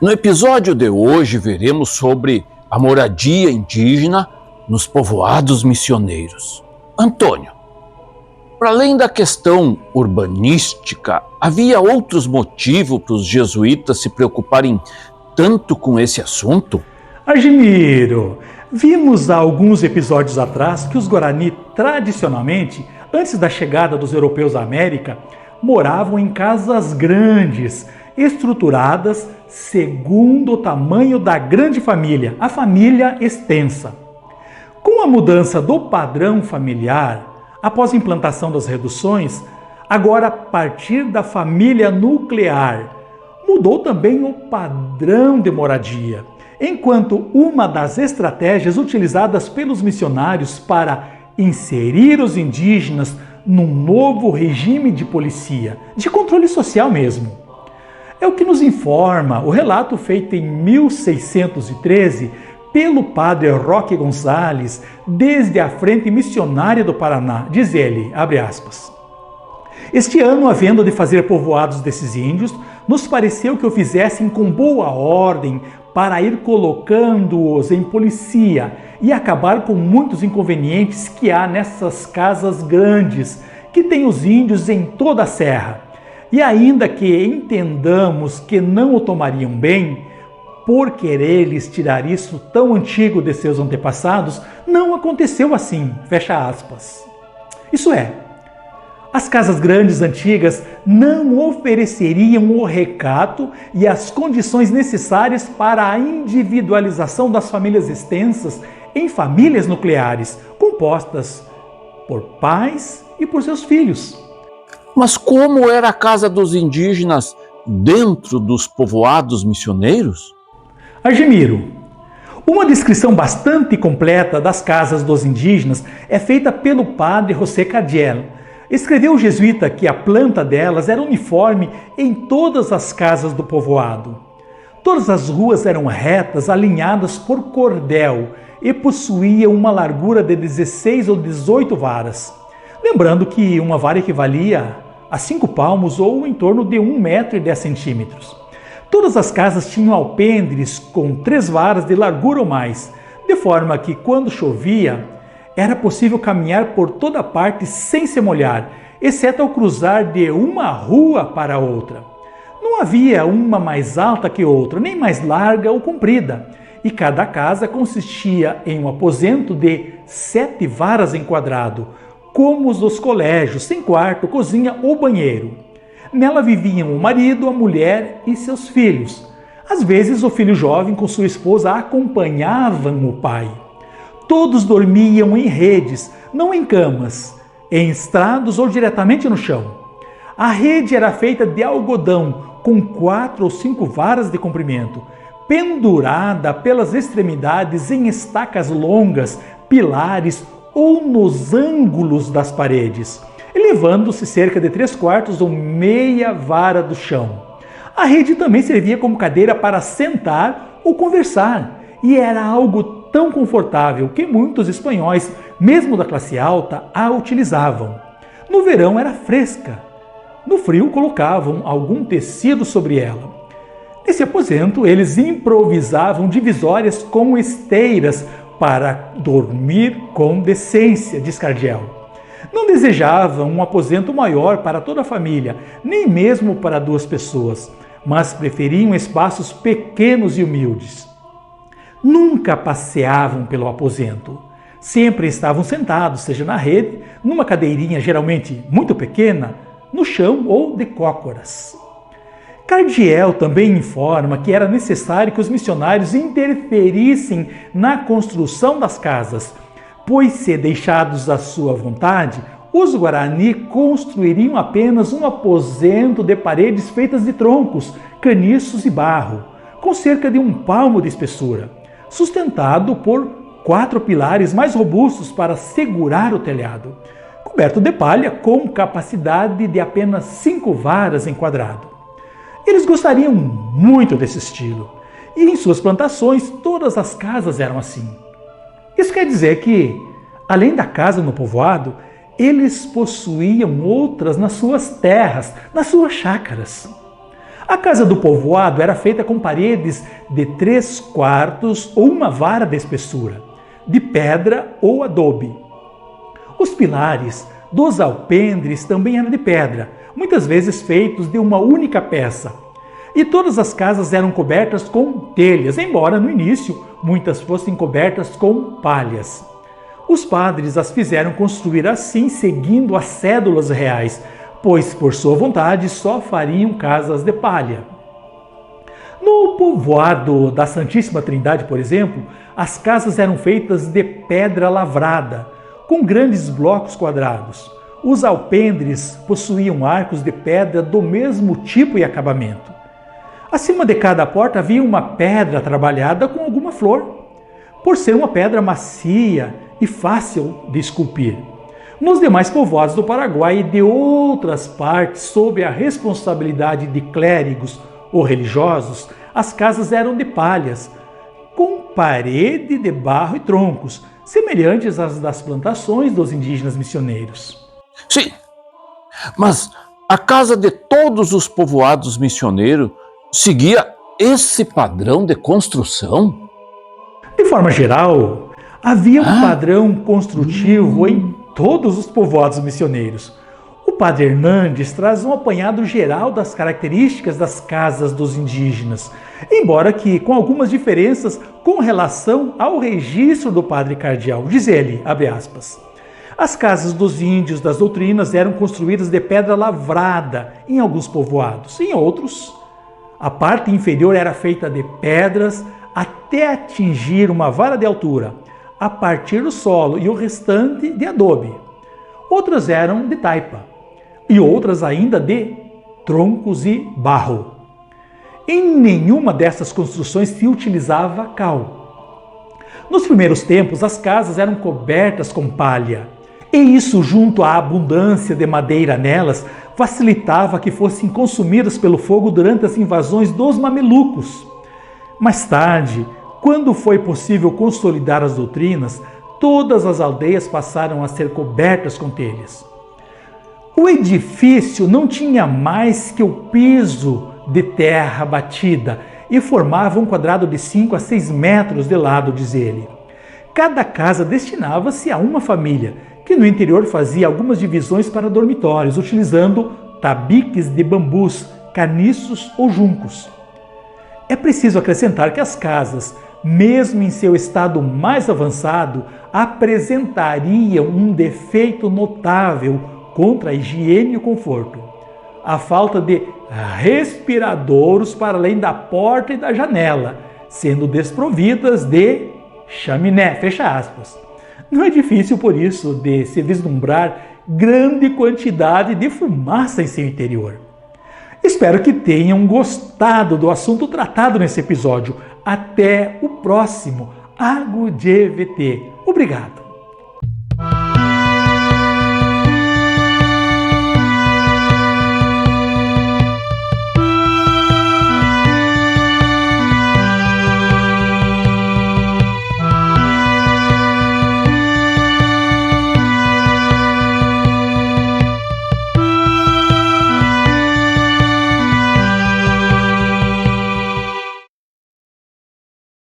No episódio de hoje veremos sobre a moradia indígena nos povoados missioneiros. Antônio, para além da questão urbanística, havia outros motivos para os jesuítas se preocuparem tanto com esse assunto? Argemiro, vimos há alguns episódios atrás que os Guarani, tradicionalmente, antes da chegada dos europeus à América, moravam em casas grandes, estruturadas segundo o tamanho da grande família, a família extensa. Com a mudança do padrão familiar, após a implantação das reduções, agora a partir da família nuclear, mudou também o padrão de moradia, enquanto uma das estratégias utilizadas pelos missionários para inserir os indígenas num novo regime de policia, de controle social mesmo. É o que nos informa o relato feito em 1613 pelo padre Roque Gonçalves desde a Frente Missionária do Paraná. Diz ele, abre aspas, este ano, havendo de fazer povoados desses índios, nos pareceu que o fizessem com boa ordem para ir colocando-os em policia e acabar com muitos inconvenientes que há nessas casas grandes, que tem os índios em toda a serra. E ainda que entendamos que não o tomariam bem, por querer lhes tirar isso tão antigo de seus antepassados, não aconteceu assim, fecha aspas. Isso é, as casas grandes antigas não ofereceriam o recato e as condições necessárias para a individualização das famílias extensas em famílias nucleares, compostas por pais e por seus filhos. Mas como era a casa dos indígenas dentro dos povoados missioneiros? Argemiro, uma descrição bastante completa das casas dos indígenas é feita pelo padre José Cadiel. Escreveu o jesuíta que a planta delas era uniforme em todas as casas do povoado. Todas as ruas eram retas, alinhadas por cordel e possuíam uma largura de 16 ou 18 varas. Lembrando que uma vara equivalia a 5 palmos ou em torno de 1,10 m. Todas as casas tinham alpendres com 3 varas de largura ou mais, de forma que quando chovia, era possível caminhar por toda parte sem se molhar, exceto ao cruzar de uma rua para outra. Não havia uma mais alta que outra, nem mais larga ou comprida, e cada casa consistia em um aposento de 7 varas em quadrado, como os dos colégios, sem quarto, cozinha ou banheiro. Nela viviam o marido, a mulher e seus filhos. Às vezes, o filho jovem com sua esposa acompanhavam o pai. Todos dormiam em redes, não em camas, em estrados ou diretamente no chão. A rede era feita de algodão, com 4 ou 5 varas de comprimento, pendurada pelas extremidades em estacas longas, pilares ou nos ângulos das paredes, elevando-se cerca de 3/4 ou meia vara do chão. A rede também servia como cadeira para sentar ou conversar, e era algo tão confortável que muitos espanhóis, mesmo da classe alta, a utilizavam. No verão era fresca, no frio colocavam algum tecido sobre ela. Nesse aposento, eles improvisavam divisórias com esteiras para dormir com decência, diz Cardiel. Não desejavam um aposento maior para toda a família, nem mesmo para 2 pessoas, mas preferiam espaços pequenos e humildes. Nunca passeavam pelo aposento. Sempre estavam sentados, seja na rede, numa cadeirinha geralmente muito pequena, no chão ou de cócoras. Cardiel também informa que era necessário que os missionários interferissem na construção das casas, pois, se deixados à sua vontade, os Guarani construiriam apenas um aposento de paredes feitas de troncos, caniços e barro, com cerca de 1 palmo de espessura, sustentado por 4 pilares mais robustos para segurar o telhado, coberto de palha com capacidade de apenas 5 varas em quadrado. Eles gostariam muito desse estilo, e em suas plantações todas as casas eram assim. Isso quer dizer que, além da casa no povoado, eles possuíam outras nas suas terras, nas suas chácaras. A casa do povoado era feita com paredes de 3/4 ou uma vara de espessura, de pedra ou adobe. Os pilares dos alpendres também eram de pedra, muitas vezes feitos de uma única peça. E todas as casas eram cobertas com telhas, embora no início muitas fossem cobertas com palhas. Os padres as fizeram construir assim, seguindo as cédulas reais, pois por sua vontade só fariam casas de palha. No povoado da Santíssima Trindade, por exemplo, as casas eram feitas de pedra lavrada, com grandes blocos quadrados. Os alpendres possuíam arcos de pedra do mesmo tipo e acabamento. Acima de cada porta havia uma pedra trabalhada com alguma flor, por ser uma pedra macia e fácil de esculpir. Nos demais povoados do Paraguai e de outras partes, sob a responsabilidade de clérigos ou religiosos, as casas eram de palhas, com parede de barro e troncos, semelhantes às das plantações dos indígenas missioneiros. Sim, mas a casa de todos os povoados missioneiros seguia esse padrão de construção? De forma geral, havia um padrão construtivo em todos os povoados missioneiros. O padre Hernandes traz um apanhado geral das características das casas dos indígenas, embora que com algumas diferenças com relação ao registro do padre cardeal. Diz ele, abre aspas, as casas dos índios das doutrinas eram construídas de pedra lavrada em alguns povoados, em outros, a parte inferior era feita de pedras até atingir uma vara de altura, a partir do solo, e o restante de adobe. Outras eram de taipa e outras ainda de troncos e barro. Em nenhuma dessas construções se utilizava cal. Nos primeiros tempos, as casas eram cobertas com palha, e isso, junto à abundância de madeira nelas, facilitava que fossem consumidas pelo fogo durante as invasões dos mamelucos. Mais tarde, quando foi possível consolidar as doutrinas, todas as aldeias passaram a ser cobertas com telhas. O edifício não tinha mais que o piso de terra batida e formava um quadrado de 5 a 6 metros de lado, diz ele. Cada casa destinava-se a uma família, que no interior fazia algumas divisões para dormitórios, utilizando tabiques de bambus, caniços ou juncos. É preciso acrescentar que as casas, mesmo em seu estado mais avançado, apresentariam um defeito notável contra a higiene e o conforto: a falta de respiradouros para além da porta e da janela, sendo desprovidas de chaminé, fecha aspas. Não é difícil, por isso, de se vislumbrar grande quantidade de fumaça em seu interior. Espero que tenham gostado do assunto tratado nesse episódio. Até o próximo Ago de VT. Obrigado!